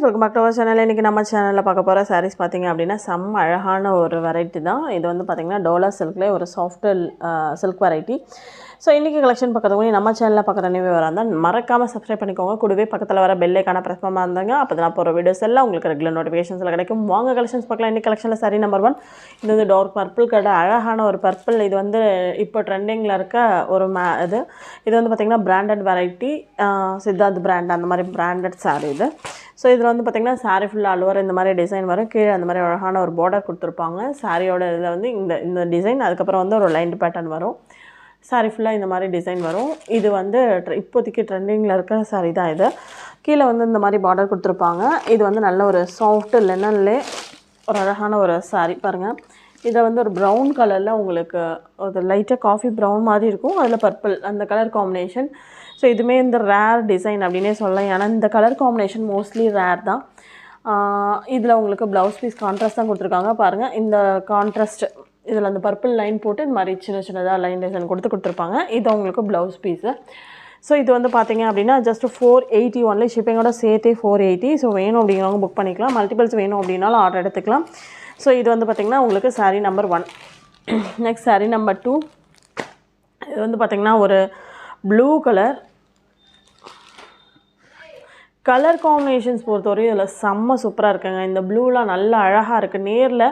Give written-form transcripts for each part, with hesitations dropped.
Friends, welcome back to our channel. இன்றைக்கி நம்ம சேனலில் பார்க்க போகிற சாரீஸ் பார்த்திங்க அப்படின்னா செம்ம அழகான ஒரு வெரைட்டி தான். இது வந்து பார்த்திங்கன்னா டோலா சில்க்லேயே ஒரு சாஃப்ட் சில்க் வெரைட்டி. ஸோ இன்றைக்கி கலெக்ஷன் பார்க்கறதுக்கு நம்ம சேனலில் பார்க்குற நினைவு வராந்தால் மறக்காமல் சப்ஸ்கிரைப் பண்ணிக்கோங்க. கூடவே பக்கத்தில் வர பெல்லைக்கான ப்ரெஸ் பண்ணாமல் இருந்தாங்க. அப்போ தான் போகிற வீடியோஸ் எல்லாம் உங்களுக்கு ரெகுலர் நோட்டிஃபிகேஷன்ஸில் கிடைக்கும். வாங்க கலெக்ஷன்ஸ் பார்க்கலாம். இன்றைக்கி கலெக்ஷனில் சாரி நம்பர் 1. இது வந்து டார்க் பர்பிள் கடை, அழகான ஒரு பர்பிள். இது வந்து இப்போ ட்ரெண்டிங்கில் இருக்க ஒரு இது வந்து பார்த்திங்கன்னா பிராண்டட் வெரைட்டி, சித்தார்த் பிராண்ட் அந்த மாதிரி பிராண்டட் சாரீ இது. ஸோ இதில் வந்து பார்த்திங்கன்னா சாரீ ஃபுல்லாக அல்வர் இந்த மாதிரி டிசைன் வரும். கீழே அந்த மாதிரி அழகான ஒரு பார்டர் கொடுத்துருப்பாங்க. சாரியோட இதில் வந்து இந்த டிசைன், அதுக்கப்புறம் வந்து ஒரு லைன் பேட்டர்ன் வரும். சாரீ ஃபுல்லாக இந்த மாதிரி டிசைன் வரும். இது வந்து இப்போதைக்கு ட்ரெண்டிங்கில் இருக்கிற சாரீ தான் இது. கீழே வந்து இந்த மாதிரி பார்டர் கொடுத்துருப்பாங்க. இது வந்து நல்ல ஒரு சாஃப்ட் லெனன்லே ஒரு அழகான ஒரு சாரீ பாருங்கள். இதை வந்து ஒரு ப்ரௌன் கலரில் உங்களுக்கு ஒரு லைட்டாக காஃபி ப்ரௌன் மாதிரி இருக்கும், அதில் பர்பிள் அந்த கலர் காம்பினேஷன். ஸோ இதுவுமே இந்த ரேர் டிசைன் அப்படின்னே சொல்லலாம். ஏன்னா இந்த கலர் காம்பினேஷன் மோஸ்ட்லி ரேர் தான். இதில் உங்களுக்கு ப்ளவுஸ் பீஸ் கான்ட்ராஸ்ட் தான் கொடுத்துருக்காங்க பாருங்கள். இந்த கான்ட்ராஸ்ட் இதில் அந்த பர்பிள் லைன் போட்டு இந்த மாதிரி சின்ன சின்னதாக லைன் டிசைன் கொடுத்துருப்பாங்க. இது உங்களுக்கு ப்ளவுஸ் பீஸு. ஸோ இது வந்து பார்த்திங்க அப்படின்னா ஜஸ்ட் 480 ஒன்லி, ஷிப்பிங்கோட சேர்த்தே 480. ஸோ வேணும் அப்படிங்கிறவங்க புக் பண்ணிக்கலாம். மல்டிபிள்ஸ் வேணும் அப்படின்னாலும் ஆர்டர் எடுத்துக்கலாம். ஸோ இது வந்து பார்த்திங்கன்னா உங்களுக்கு sari number 1. Next sari number 2. இது வந்து பார்த்திங்கன்னா ஒரு ப்ளூ கலர் காம்பினேஷன்ஸ் பொறுத்தவரையும் இதில் செம்ம சூப்பராக இருக்குங்க. இந்த ப்ளூலாம் நல்லா அழகாக இருக்குது. நேரில்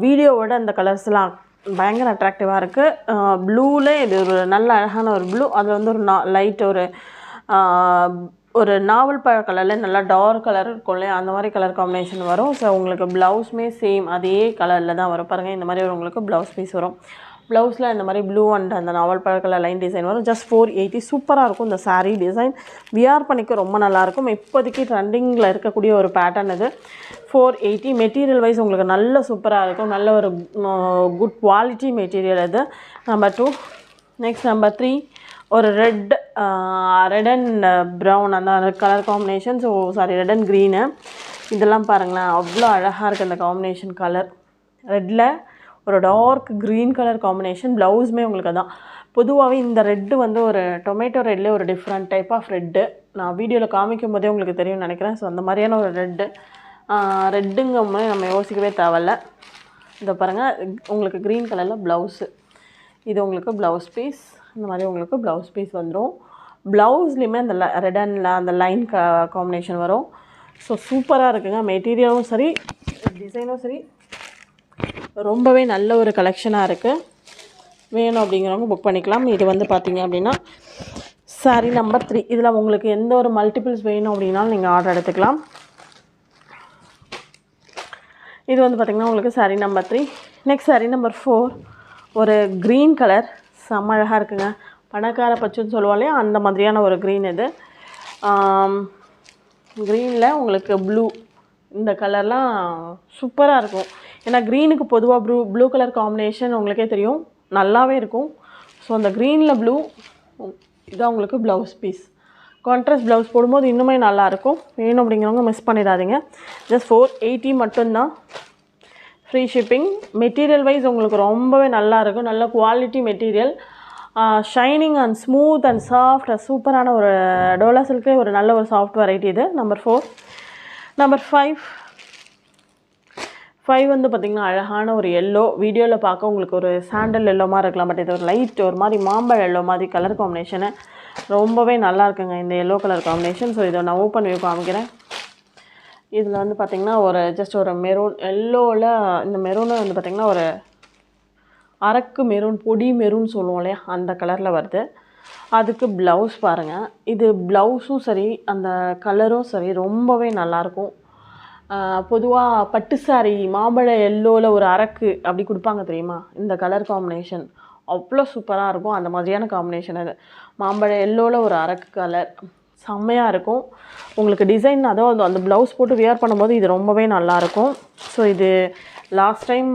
வீடியோவோட அந்த கலர்ஸ்லாம் பயங்கர அட்ராக்டிவாக இருக்குது. ப்ளூவில் இது ஒரு நல்ல அழகான ஒரு ப்ளூ. அதில் வந்து ஒரு லைட் ஒரு நாவல் பழ கலரில் நல்லா டார்க் கலர் இருக்கும் இல்லையா, அந்த மாதிரி கலர் காம்பினேஷன் வரும். ஸோ உங்களுக்கு ப்ளவுஸுமே சேம் அதே கலரில் தான் வரும் பாருங்கள். இந்த மாதிரி ஒரு உங்களுக்கு ப்ளவுஸ் பீஸ் வரும். ப்ளவுஸில் இந்த மாதிரி ப்ளூ அண்ட் அந்த நாவல் பழ கலர் லைன் டிசைன் வரும். ஜஸ்ட் 480. சூப்பராக இருக்கும் இந்த சாரீ டிசைன். வியர் பண்ணிக்க ரொம்ப நல்லாயிருக்கும். இப்போதைக்கு ட்ரெண்டிங்கில் இருக்கக்கூடிய ஒரு பேட்டர்ன் இது. 480. மெட்டீரியல் வைஸ் உங்களுக்கு நல்ல சூப்பராக இருக்கும். நல்ல ஒரு குட் குவாலிட்டி மெட்டீரியல் இது. நம்பர் 2. Next number 3. ஒரு ரெட் அண்ட் ப்ரௌன் அந்த colour combination. So red and green. இதெல்லாம் பாருங்களேன், அவ்வளோ அழகாக இருக்குது அந்த காம்பினேஷன். கலர் ரெட்டில் ஒரு டார்க் க்ரீன் கலர் காம்பினேஷன். ப்ளவுஸுமே உங்களுக்கு தான். பொதுவாகவே இந்த ரெட்டு வந்து ஒரு டொமேட்டோ ரெட்லேயே ஒரு டிஃப்ரெண்ட் டைப் ஆஃப் ரெட்டு. நான் வீடியோவில் காமிக்கும் போதே உங்களுக்கு தெரியும்னு நினைக்கிறேன். ஸோ அந்த மாதிரியான ஒரு ரெட்டுங்கும் போது நம்ம யோசிக்கவே தேவையில்ல. இதை பாருங்கள், உங்களுக்கு க்ரீன் கலரில் ப்ளவுஸு. இது உங்களுக்கு ப்ளவுஸ் பீஸ். இந்த மாதிரி உங்களுக்கு ப்ளவுஸ் பீஸ் வந்துடும். ப்ளவுஸ்லேயுமே அந்த ரெட் அண்ட் அந்த லைன் காம்பினேஷன் வரும். ஸோ சூப்பராக இருக்குங்க. மெட்டீரியலும் சரி, டிசைனும் சரி, ரொம்பவே நல்ல ஒரு கலெக்ஷனாக இருக்குது. வேணும் அப்படிங்கிறவங்க புக் பண்ணிக்கலாம். இது வந்து பார்த்திங்க அப்படின்னா சாரீ நம்பர் 3. இதில் உங்களுக்கு எந்த ஒரு மல்டிபிள்ஸ் வேணும் அப்படின்னாலும் நீங்கள் ஆர்டர் எடுத்துக்கலாம். இது வந்து பார்த்திங்கன்னா உங்களுக்கு sari number 3. Next sari number 4. ஒரு க்ரீன் கலர் செம்ம அழகாக இருக்குங்க. பணக்கார பச்சுன்னு சொல்லுவாங்க இல்லையா, அந்த மாதிரியான ஒரு க்ரீன் இது. க்ரீனில் உங்களுக்கு ப்ளூ, இந்த கலர்லாம் சூப்பராக இருக்கும். ஏன்னா க்ரீனுக்கு பொதுவாக ப்ளூ கலர் காம்பினேஷன் உங்களுக்கே தெரியும், நல்லாவே இருக்கும். ஸோ அந்த க்ரீனில் ப்ளூ இதான் உங்களுக்கு ப்ளவுஸ் பீஸ். கான்ட்ராஸ்ட் ப்ளவுஸ் போடும்போது இன்னுமே நல்லாயிருக்கும். வேணும் அப்படிங்கிறவங்க மிஸ் பண்ணிடாதீங்க. ஜஸ்ட் 480 மட்டும்தான். Free shipping. மெட்டீரியல் வைஸ் உங்களுக்கு ரொம்பவே நல்லாயிருக்கும். நல்ல quality material, shining and smooth and soft. சூப்பரான ஒரு டோலா சில்க்லே ஒரு நல்ல ஒரு சாஃப்ட் வெரைட்டி இது. நம்பர் 4. நம்பர் 5 வந்து பார்த்திங்கன்னா அழகான ஒரு எல்லோ. வீடியோவில் பார்க்க உங்களுக்கு ஒரு சாண்டல் எல்லோ மாதிரி இருக்கலாம், பட் இது ஒரு லைட் ஒரு மாதிரி மாம்பழ எல்லோ மாதிரி கலர் காம்பினேஷனு. ரொம்பவே நல்லா இருக்குங்க இந்த எல்லோ கலர் காம்பினேஷன். ஸோ இதை நான் ஓப்பன் வியூ காமிக்கிறேன். இதில் வந்து பார்த்திங்கன்னா ஒரு ஜஸ்ட் ஒரு மெரூன் எல்லோவில், இந்த மெரூனை வந்து பார்த்திங்கன்னா ஒரு அரக்கு மெரூன், பொடி மெரூன் சொல்லுவோம் இல்லையா, அந்த கலரில் வருது. அதுக்கு ப்ளவுஸ் பாருங்கள். இது ப்ளவுஸும் சரி, அந்த கலரும் சரி, ரொம்பவே நல்லாயிருக்கும். பொதுவாக பட்டு சாரி மாம்பழ எல்லோவில் ஒரு அரக்கு அப்படி கொடுப்பாங்க தெரியுமா, இந்த கலர் காம்பினேஷன் அவ்வளோ சூப்பராக இருக்கும். அந்த மாதிரியான காம்பினேஷன் அது. மாம்பழ எல்லோவில் ஒரு அரக்கு கலர் செம்மையாக இருக்கும். உங்களுக்கு டிசைன் அதாவது அந்த ப்ளவுஸ் போட்டு வியர் பண்ணும்போது இது ரொம்பவே நல்லாயிருக்கும். ஸோ இது லாஸ்ட் டைம்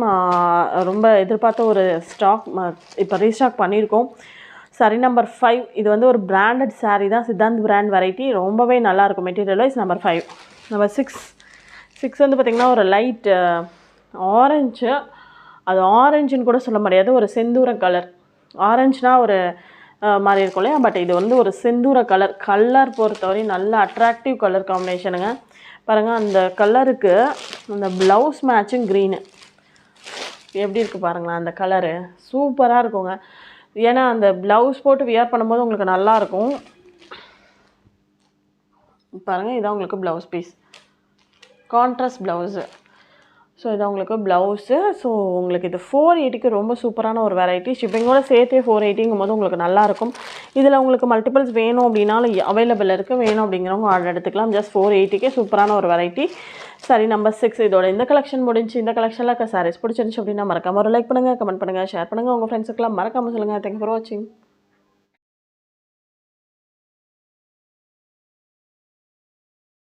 ரொம்ப எதிர்பார்த்த ஒரு ஸ்டாக், இப்போ ரீஸ்டாக் பண்ணியிருக்கோம். சாரீ நம்பர் 5. இது வந்து ஒரு பிராண்டட் சாரீ தான், சித்தாந்த் பிராண்ட் வெரைட்டி. ரொம்பவே நல்லாயிருக்கும் மெட்டீரியல் வைஸ். நம்பர் 5. நம்பர் 6 வந்து பார்த்திங்கன்னா ஒரு லைட் ஆரஞ்சு. அது ஆரஞ்சுன்னு கூட சொல்ல முடியாது, ஒரு செந்தூர கலர். ஆரஞ்சுனால் ஒரு மாதிரி இருக்கும் இல்லையா, பட் இது வந்து ஒரு செந்தூர கலர் பொறுத்தவரை நல்ல அட்ராக்டிவ் கலர் காம்பினேஷனுங்க. பாருங்கள் அந்த கலருக்கு அந்த ப்ளவுஸ் மேட்சிங் க்ரீனு எப்படி இருக்குது பாருங்களேன். அந்த கலரு சூப்பராக இருக்குங்க. ஏன்னா அந்த ப்ளவுஸ் போட்டு வியர் பண்ணும்போது உங்களுக்கு நல்லாயிருக்கும். பாருங்கள் இதான் உங்களுக்கு blouse piece, contrast blouse. So இதான் உங்களுக்கு ப்ளவுஸு. ஸோ உங்களுக்கு இது 480க்கு ரொம்ப சூப்பரான ஒரு வெரைட்டி. ஷிப்பிங்கோட சேர்த்தே 480ங்கும் போது உங்களுக்கு நல்லாயிருக்கும். இதில் உங்களுக்கு மல்டிபிள்ஸ் வேணும் அப்படின்னாலும் அவைலபிள் இருக்குது. வேணும் அப்படிங்கிறவங்க ஆர்டர் எடுத்துக்கலாம். ஜஸ்ட் 480க்கே சூப்பரான ஒரு வெரைட்டி. சரி, நம்பர் 6 இதோட இந்த கலெக்ஷன் முடிஞ்சு. இந்த கலெக்ஷனில் இருக்க சாரீஸ் பிடிச்சிருந்துச்சு அப்படின்னா மறக்காம ஒரு லைக் பண்ணுங்கள், கமெண்ட் பண்ணுங்கள், ஷேர் பண்ணுங்கள். உங்கள் ஃப்ரெண்ட்ஸுக்கெல்லாம் மறக்காமல் சொல்லுங்கள். தேங்க்யூ ஃபார் வாட்சிங்.